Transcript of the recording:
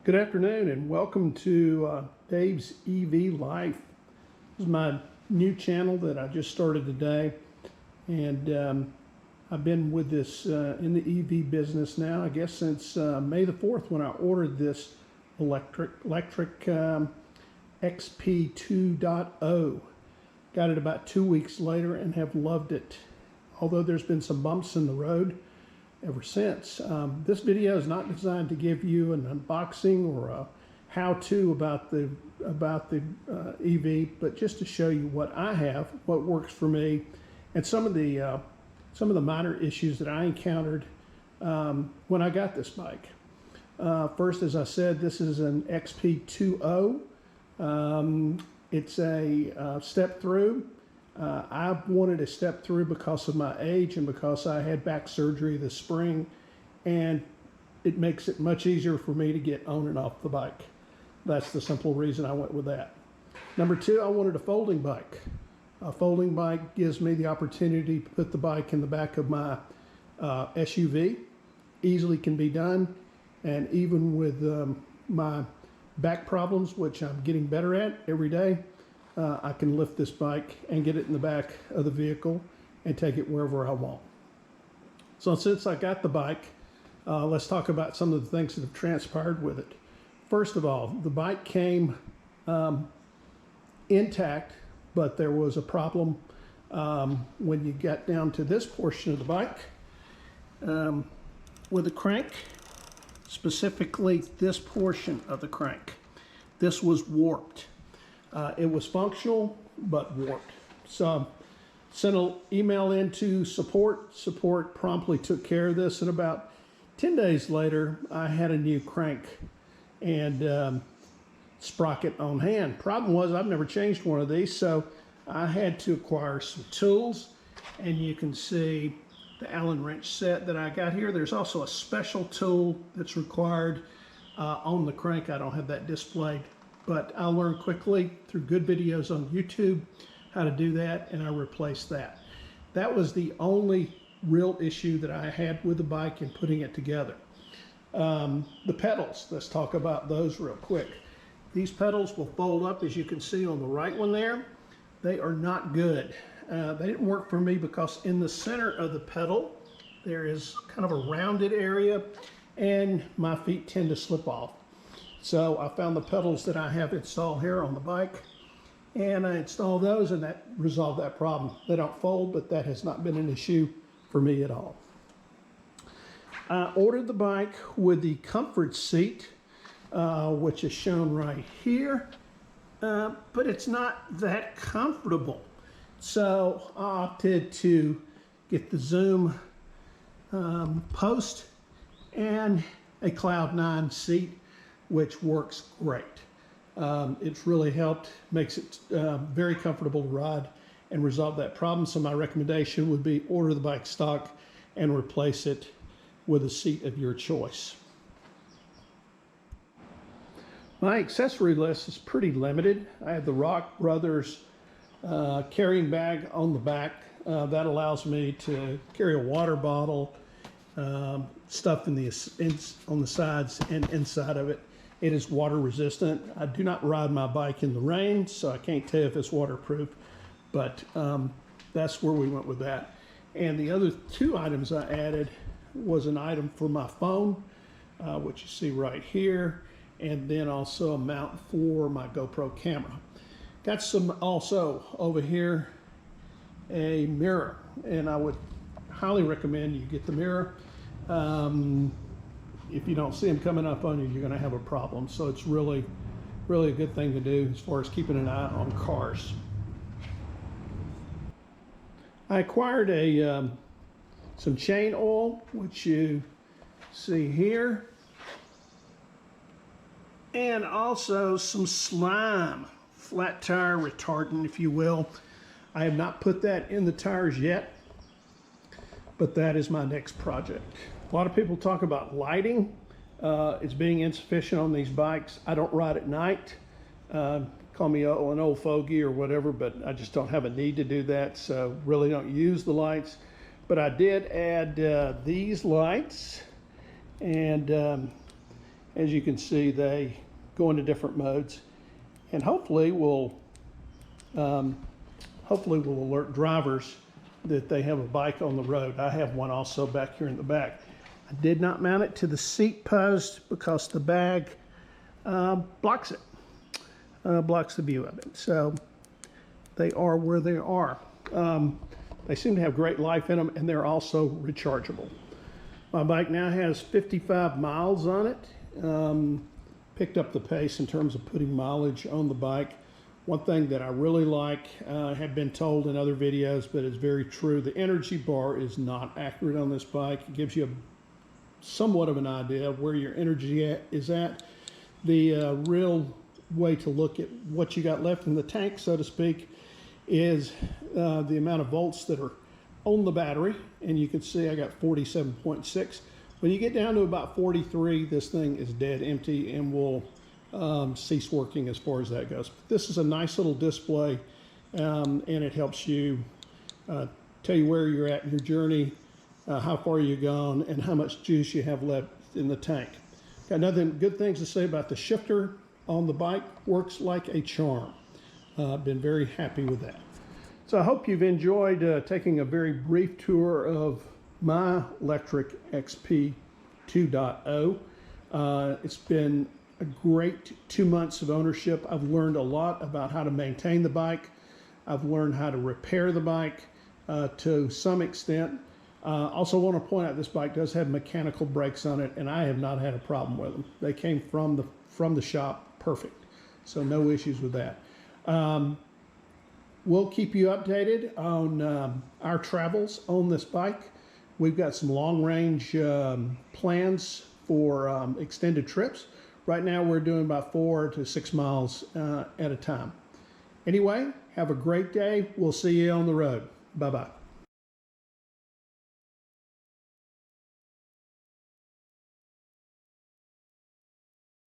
Good afternoon and welcome to Dave's EV Life. This is my new channel that I just started today, and I've been with this in the EV business now, I guess since May the 4th when I ordered this Lectric XP 2.0. Got it about 2 weeks later and have loved it, although there's been some bumps in the road ever since. This video is not designed to give you an unboxing or a how-to about the EV, but just to show you what I have, what works for me, and some of the minor issues that I encountered when I got this bike. First, as I said, this is an XP 2.0. It's a step through. I wanted a step through because of my age and because I had back surgery this spring, and it makes it much easier for me to get on and off the bike. That's the simple reason I went with that. Number two, I wanted a folding bike. A folding bike gives me the opportunity to put the bike in the back of my SUV. Easily can be done, and even with my back problems, which I'm getting better at every day, I can lift this bike and get it in the back of the vehicle and take it wherever I want. So since I got the bike, let's talk about some of the things that have transpired with it. First of all, the bike came intact, but there was a problem when you got down to this portion of the bike with the crank, specifically this portion of the crank. This was warped. It was functional, but warped. So sent an email into support. Support promptly took care of this, and about 10 days later, I had a new crank and sprocket on hand. Problem was, I've never changed one of these, so I had to acquire some tools, and you can see the Allen wrench set that I got here. There's also a special tool that's required on the crank. I don't have that displayed, but I learned quickly through good videos on YouTube how to do that, and I replaced that. That was the only real issue that I had with the bike in putting it together. The pedals, let's talk about those real quick. These pedals will fold up, as you can see on the right one there. They are not good. They didn't work for me because in the center of the pedal there is kind of a rounded area, and my feet tend to slip off. So I found the pedals that I have installed here on the bike, and I installed those, and that resolved that problem. They don't fold, but that has not been an issue for me at all. I ordered the bike with the comfort seat, which is shown right here, but it's not that comfortable. So I opted to get the Zoom post and a Cloud 9 seat, which works great. It's really helped, makes it very comfortable to ride and resolve that problem. So my recommendation would be order the bike stock and replace it with a seat of your choice. My accessory list is pretty limited. I have the Rock Brothers carrying bag on the back. That allows me to carry a water bottle, stuff on the sides and inside of it. It is water resistant. I do not ride my bike in the rain, so I can't tell if it's waterproof, but that's where we went with that. And the other two items I added was an item for my phone, which you see right here, and then also a mount for my GoPro camera. Got some also over here, a mirror, and I would highly recommend you get the mirror. If you don't see them coming up on you, you're going to have a problem. So it's really, really a good thing to do as far as keeping an eye on cars. I acquired some chain oil, which you see here, and also some slime, flat tire retardant, if you will. I have not put that in the tires yet, but that is my next project. A lot of people talk about lighting as being insufficient on these bikes. I don't ride at night. Call me an old fogey or whatever, but I just don't have a need to do that, so really don't use the lights. But I did add these lights, and As you can see, they go into different modes, and hopefully will alert drivers that they have a bike on the road. I have one also back here in the back. I did not mount it to the seat post because the bag blocks it, blocks the view of it. So they are where they are. They seem to have great life in them, and they're also rechargeable. My bike now has 55 miles on it. Picked up the pace in terms of putting mileage on the bike. One thing that I really like, have been told in other videos, but it's very true, the energy bar is not accurate on this bike. It gives you somewhat of an idea of where your energy is at. The real way to look at what you got left in the tank, so to speak, is the amount of volts that are on the battery, and you can see I got 47.6. When you get down to about 43, this thing is dead empty and will cease working as far as that goes. But this is a nice little display, and it helps you tell you where you're at in your journey, how far you've gone, and how much juice you have left in the tank. Got nothing good things to say about the shifter on the bike. Works like a charm. Been very happy with that. So I hope you've enjoyed taking a very brief tour of my Lectric XP 2.0. It's been a great 2 months of ownership. I've learned a lot about how to maintain the bike. I've learned how to repair the bike to some extent. Also want to point out this bike does have mechanical brakes on it, and I have not had a problem with them. They came from the shop perfect, so no issues with that. We'll keep you updated on our travels on this bike. We've got some long-range plans for extended trips. Right now we're doing about 4 to 6 miles at a time. Anyway, have a great day. We'll see you on the road. Bye-bye.